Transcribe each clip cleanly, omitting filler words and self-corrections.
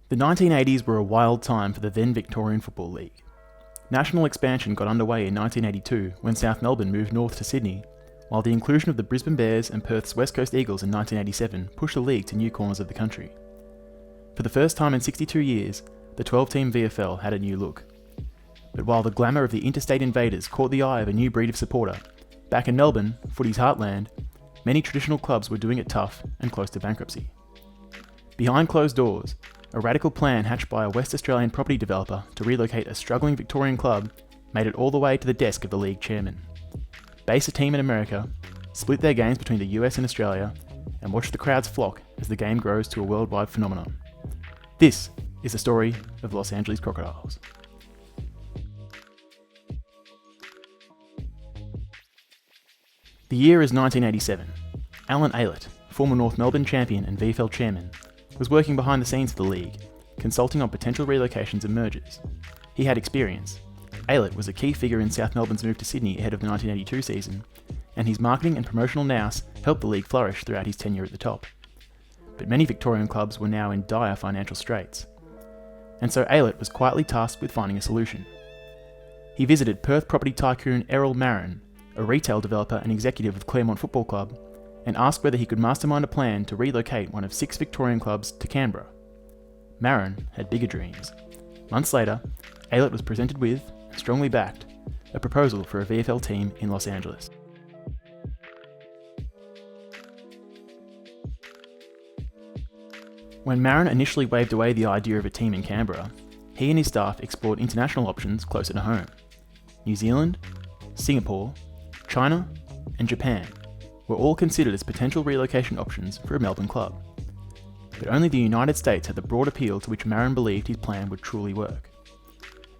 The 1980s were a wild time for the then Victorian Football League. National expansion got underway in 1982 when South Melbourne moved north to Sydney, while the inclusion of the Brisbane Bears and Perth's West Coast Eagles in 1987 pushed the league to new corners of the country. For the first time in 62 years, the 12-team VFL had a new look. But while the glamour of the interstate invaders caught the eye of a new breed of supporter, back in Melbourne, footy's heartland, many traditional clubs were doing it tough and close to bankruptcy. Behind closed doors, a radical plan hatched by a West Australian property developer to relocate a struggling Victorian club made it all the way to the desk of the league chairman. Base a team in America, split their games between the US and Australia, and watch the crowds flock as the game grows to a worldwide phenomenon. This is the story of Los Angeles Crocodiles. The year is 1987. Alan Aylett, former North Melbourne champion and VFL chairman, was working behind the scenes of the league, consulting on potential relocations and mergers. He had experience. Aylett was a key figure in South Melbourne's move to Sydney ahead of the 1982 season, and his marketing and promotional nous helped the league flourish throughout his tenure at the top. But many Victorian clubs were now in dire financial straits, and so Aylett was quietly tasked with finding a solution. He visited Perth property tycoon Errol Marin, a retail developer and executive of Claremont Football Club, and asked whether he could mastermind a plan to relocate one of 6 Victorian clubs to Canberra. Marin had bigger dreams. Months later, Aylett was presented with, strongly backed, a proposal for a VFL team in Los Angeles. When Marin initially waved away the idea of a team in Canberra, he and his staff explored international options closer to home. New Zealand, Singapore, China, and Japan were all considered as potential relocation options for a Melbourne club. But only the United States had the broad appeal to which Marin believed his plan would truly work.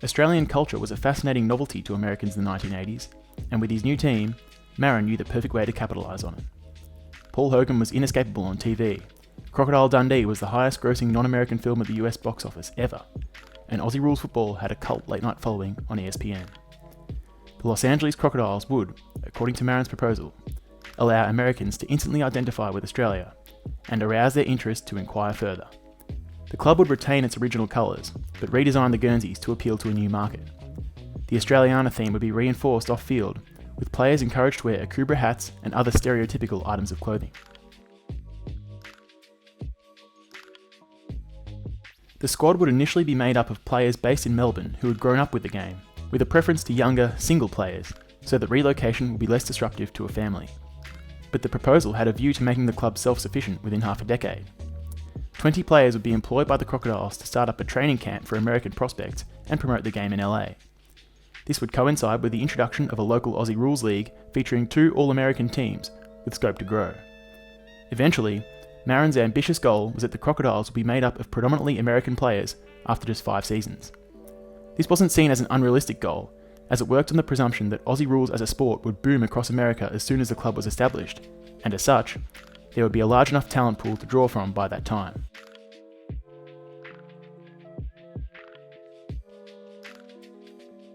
Australian culture was a fascinating novelty to Americans in the 1980s, and with his new team, Marin knew the perfect way to capitalise on it. Paul Hogan was inescapable on TV. Crocodile Dundee was the highest grossing non-American film at the US box office ever, and Aussie Rules Football had a cult late-night following on ESPN. The Los Angeles Crocodiles would, according to Marin's proposal, allow Americans to instantly identify with Australia and arouse their interest to inquire further. The club would retain its original colours, but redesign the Guernseys to appeal to a new market. The Australiana theme would be reinforced off-field, with players encouraged to wear Akubra hats and other stereotypical items of clothing. The squad would initially be made up of players based in Melbourne who had grown up with the game, with a preference to younger, single players, so that relocation would be less disruptive to a family. But the proposal had a view to making the club self-sufficient within half a decade. 20 players would be employed by the Crocodiles to start up a training camp for American prospects and promote the game in LA. This would coincide with the introduction of a local Aussie Rules League featuring 2 All-American teams, with scope to grow. Eventually, Marin's ambitious goal was that the Crocodiles would be made up of predominantly American players after just 5 seasons. This wasn't seen as an unrealistic goal, as it worked on the presumption that Aussie rules as a sport would boom across America as soon as the club was established, and as such, there would be a large enough talent pool to draw from by that time.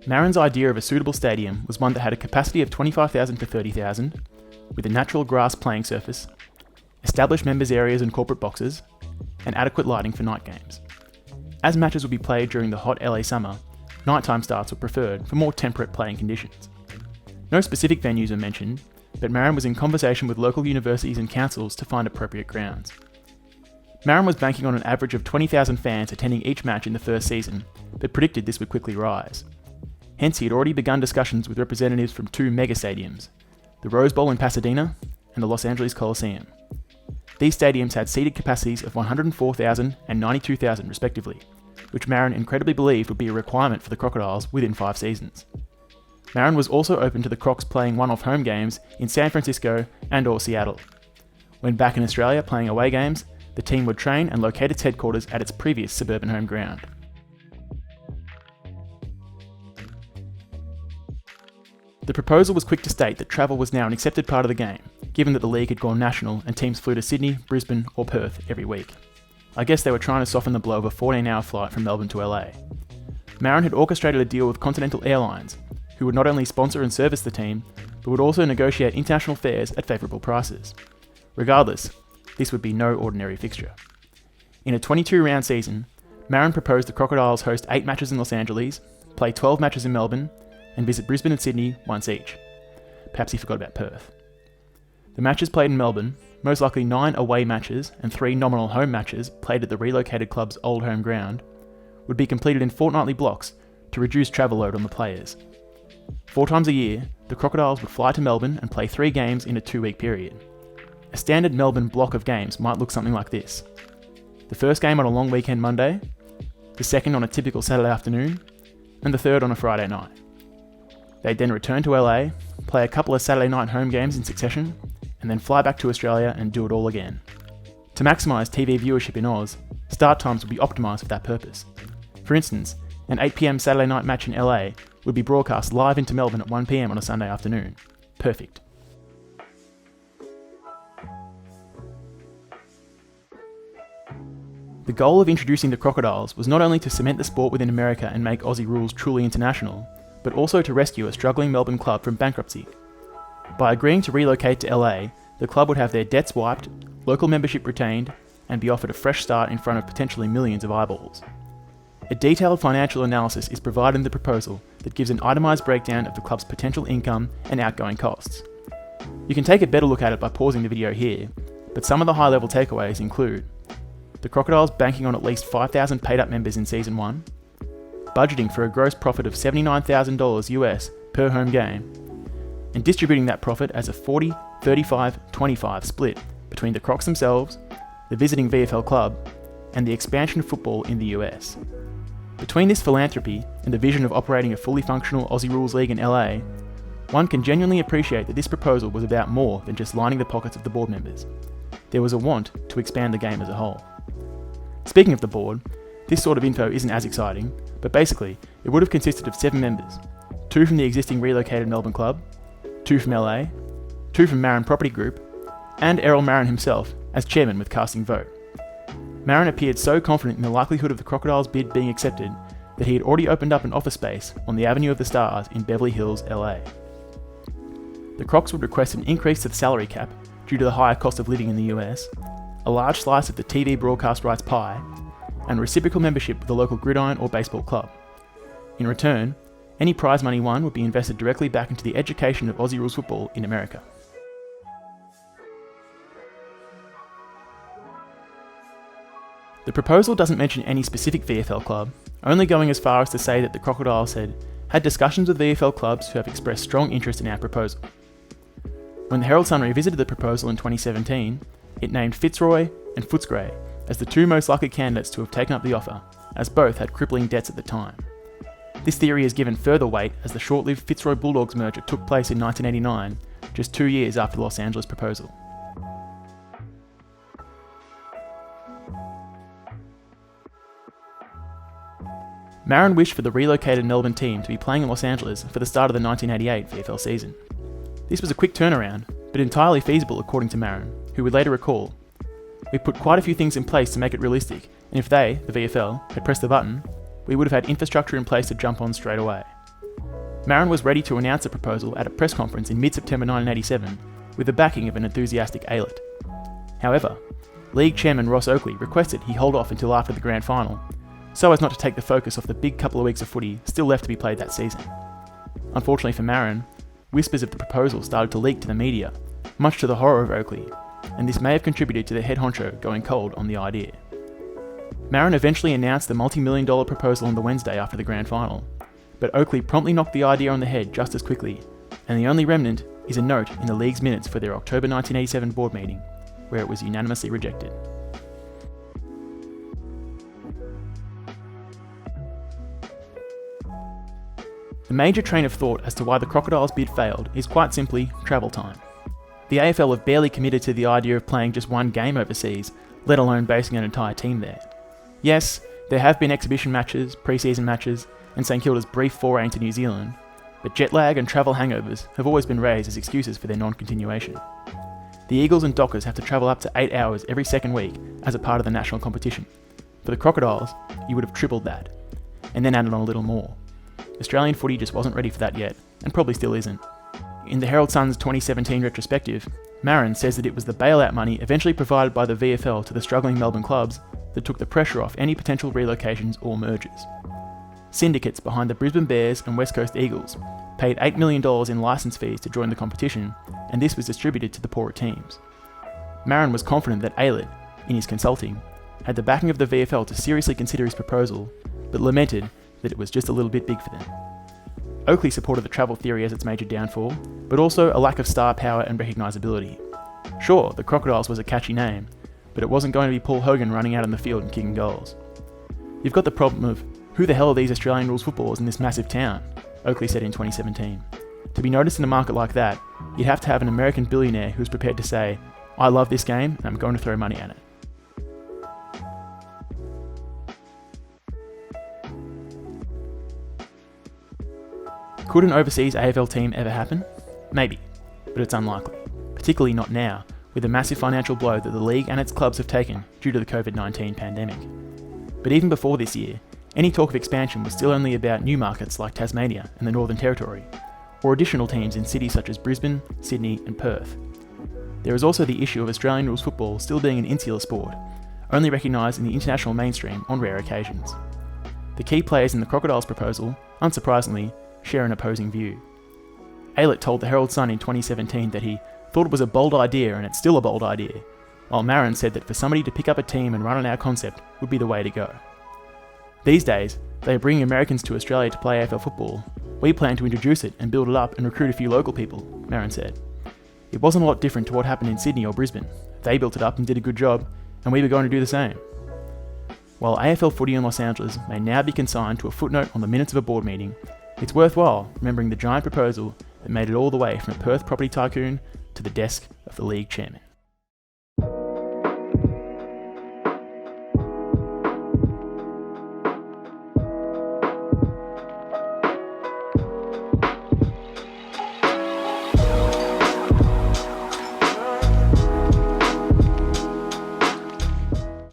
Marin's idea of a suitable stadium was one that had a capacity of 25,000 to 30,000, with a natural grass playing surface, established members areas and corporate boxes, and adequate lighting for night games. As matches would be played during the hot LA summer, nighttime starts were preferred for more temperate playing conditions. No specific venues are mentioned, but Marin was in conversation with local universities and councils to find appropriate grounds. Marin was banking on an average of 20,000 fans attending each match in the first season, but predicted this would quickly rise. Hence, he had already begun discussions with representatives from 2 mega stadiums, the Rose Bowl in Pasadena and the Los Angeles Coliseum. These stadiums had seated capacities of 104,000 and 92,000 respectively, which Marin incredibly believed would be a requirement for the Crocodiles within 5 seasons. Marin was also open to the Crocs playing one-off home games in San Francisco and or Seattle. When back in Australia playing away games, the team would train and locate its headquarters at its previous suburban home ground. The proposal was quick to state that travel was now an accepted part of the game, given that the league had gone national and teams flew to Sydney, Brisbane or Perth every week. I guess they were trying to soften the blow of a 14-hour flight from Melbourne to LA. Marin had orchestrated a deal with Continental Airlines, who would not only sponsor and service the team, but would also negotiate international fares at favourable prices. Regardless, this would be no ordinary fixture. In a 22-round season, Marin proposed the Crocodiles host 8 matches in Los Angeles, play 12 matches in Melbourne, and visit Brisbane and Sydney once each. Perhaps he forgot about Perth. The matches played in Melbourne, most likely 9 away matches and 3 nominal home matches played at the relocated club's old home ground, would be completed in fortnightly blocks to reduce travel load on the players. 4 times a year, the Crocodiles would fly to Melbourne and play 3 games in a 2-week period. A standard Melbourne block of games might look something like this. The first game on a long weekend Monday, the second on a typical Saturday afternoon, and the third on a Friday night. They'd then return to LA, play a couple of Saturday night home games in succession, and then fly back to Australia and do it all again. To maximise TV viewership in Oz, start times would be optimised for that purpose. For instance, an 8 PM Saturday night match in LA would be broadcast live into Melbourne at 1 PM on a Sunday afternoon. Perfect. The goal of introducing the Crocodiles was not only to cement the sport within America and make Aussie rules truly international, but also to rescue a struggling Melbourne club from bankruptcy. By agreeing to relocate to LA, the club would have their debts wiped, local membership retained, and be offered a fresh start in front of potentially millions of eyeballs. A detailed financial analysis is provided in the proposal that gives an itemised breakdown of the club's potential income and outgoing costs. You can take a better look at it by pausing the video here, but some of the high-level takeaways include the Crocodiles banking on at least 5,000 paid-up members in Season 1, budgeting for a gross profit of $79,000 US per home game, and distributing that profit as a 40-35-25 split between the Crocs themselves, the visiting VFL club, and the expansion of football in the US. Between this philanthropy and the vision of operating a fully functional Aussie Rules League in LA, one can genuinely appreciate that this proposal was about more than just lining the pockets of the board members. There was a want to expand the game as a whole. Speaking of the board, this sort of info isn't as exciting, but basically, it would have consisted of 7 members, 2 from the existing relocated Melbourne club, 2 from LA, 2 from Marin Property Group, and Errol Marin himself as chairman with casting vote. Marin appeared so confident in the likelihood of the Crocodiles' bid being accepted that he had already opened up an office space on the Avenue of the Stars in Beverly Hills, LA. The Crocs would request an increase to the salary cap due to the higher cost of living in the US, a large slice of the TV broadcast rights pie, and reciprocal membership with the local gridiron or baseball club. In return, any prize money won would be invested directly back into the education of Aussie Rules football in America. The proposal doesn't mention any specific VFL club, only going as far as to say that the Crocodiles had discussions with VFL clubs who have expressed strong interest in our proposal. When the Herald Sun revisited the proposal in 2017, it named Fitzroy and Footscray as the 2 most likely candidates to have taken up the offer, as both had crippling debts at the time. This theory is given further weight as the short-lived Fitzroy Bulldogs merger took place in 1989, just 2 years after the Los Angeles proposal. Marin wished for the relocated Melbourne team to be playing in Los Angeles for the start of the 1988 VFL season. This was a quick turnaround, but entirely feasible according to Marin, who would later recall, "We put quite a few things in place to make it realistic, and if they, the VFL, had pressed the button, we would have had infrastructure in place to jump on straight away." Marin was ready to announce the proposal at a press conference in mid-September 1987, with the backing of an enthusiastic ALET. However, League Chairman Ross Oakley requested he hold off until after the grand final, so as not to take the focus off the big couple of weeks of footy still left to be played that season. Unfortunately for Marin, whispers of the proposal started to leak to the media, much to the horror of Oakley, and this may have contributed to the head honcho going cold on the idea. Marin eventually announced the multi-million-dollar proposal on the Wednesday after the grand final, but Oakley promptly knocked the idea on the head just as quickly, and the only remnant is a note in the league's minutes for their October 1987 board meeting, where it was unanimously rejected. The major train of thought as to why the Crocodiles' bid failed is quite simply travel time. The AFL have barely committed to the idea of playing just 1 game overseas, let alone basing an entire team there. Yes, there have been exhibition matches, pre-season matches, and St Kilda's brief foray into New Zealand, but jet lag and travel hangovers have always been raised as excuses for their non-continuation. The Eagles and Dockers have to travel up to 8 hours every second week as a part of the national competition. For the Crocodiles, you would have tripled that, and then added on a little more. Australian footy just wasn't ready for that yet, and probably still isn't. In the Herald Sun's 2017 retrospective, Marin says that it was the bailout money eventually provided by the VFL to the struggling Melbourne clubs that took the pressure off any potential relocations or mergers. Syndicates behind the Brisbane Bears and West Coast Eagles paid $8 million in licence fees to join the competition, and this was distributed to the poorer teams. Marin was confident that Aylett, in his consulting, had the backing of the VFL to seriously consider his proposal, but lamented that it was just a little bit big for them. Oakley supported the travel theory as its major downfall, but also a lack of star power and recognisability. Sure, the Crocodiles was a catchy name, but it wasn't going to be Paul Hogan running out on the field and kicking goals. You've got the problem of, who the hell are these Australian rules footballers in this massive town? Oakley said in 2017. To be noticed in a market like that, you'd have to have an American billionaire who's prepared to say, I love this game and I'm going to throw money at it. Could an overseas AFL team ever happen? Maybe, but it's unlikely, particularly not now, with the massive financial blow that the league and its clubs have taken due to the COVID-19 pandemic. But even before this year, any talk of expansion was still only about new markets like Tasmania and the Northern Territory, or additional teams in cities such as Brisbane, Sydney and Perth. There is also the issue of Australian rules football still being an insular sport, only recognised in the international mainstream on rare occasions. The key players in the Crocodiles proposal, unsurprisingly, share an opposing view. Aylett told the Herald Sun in 2017 that he thought it was a bold idea and it's still a bold idea, while Marin said that for somebody to pick up a team and run on our concept would be the way to go. These days, they are bringing Americans to Australia to play AFL football. We plan to introduce it and build it up and recruit a few local people, Marin said. It wasn't a lot different to what happened in Sydney or Brisbane. They built it up and did a good job, and we were going to do the same. While AFL footy in Los Angeles may now be consigned to a footnote on the minutes of a board meeting, it's worthwhile remembering the giant proposal that made it all the way from a Perth property tycoon to the desk of the league chairman.